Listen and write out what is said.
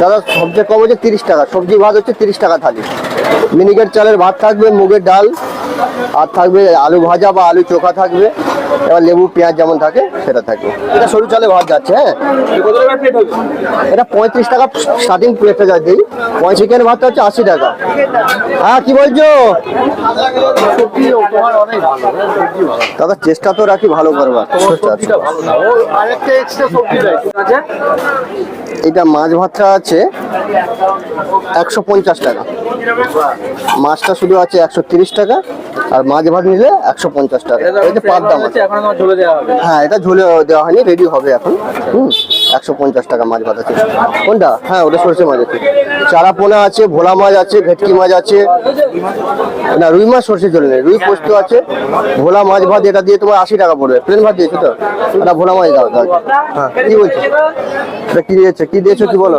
দাদা সবচেয়ে কম হচ্ছে 30 টাকা, সবজি ভাত হচ্ছে 30 টাকা থালি। মিনিকেট চালের ভাত থাকবে, মুগের ডাল, আর থাকবে আলু ভাজা বা আলু চোখা থাকবে, এবার লেবু পেঁয়াজ যেমন থাকে সেটা থাকবে। এটা সরু চালের ভাত যাচ্ছে। হ্যাঁ, এটা 35 টাকা স্টার্টিং প্লেটটা যাচ্ছে। চিকেন ভাতটা হচ্ছে 80 টাকা। হ্যাঁ, কি বলছো দাদা? চেষ্টা তো রাখি ভালো করবার। এটা মাছ ভাতটা আছে 150 টাকা, মাছটা শুধু আছে 130 টাকা, আর মাছ ভাত নিলে 150 টাকা। এটা পাত দাম আছে। হ্যাঁ, এটা ঝোলে দেওয়া হয়নি, রেডি হবে এখন। 150 টাকা মাছ ভাত আছে। কোনটা? হ্যাঁ, ওটা সরষে মাছ আছে, চারা পোনা আছে, ভোলা মাছ আছে, ভেটকি মাছ আছে। না, রুই মাছ সরষে চলে নেই, রুই পোস্ত আছে। ভোলা মাছ ভাত এটা দিয়ে তোমার 80 টাকা পড়বে। প্লেন ভাত দিয়েছো তো? এটা ভোলা মাছ দাও। হ্যাঁ, কি বলছো? এটা কি দিয়েছো কি বলো?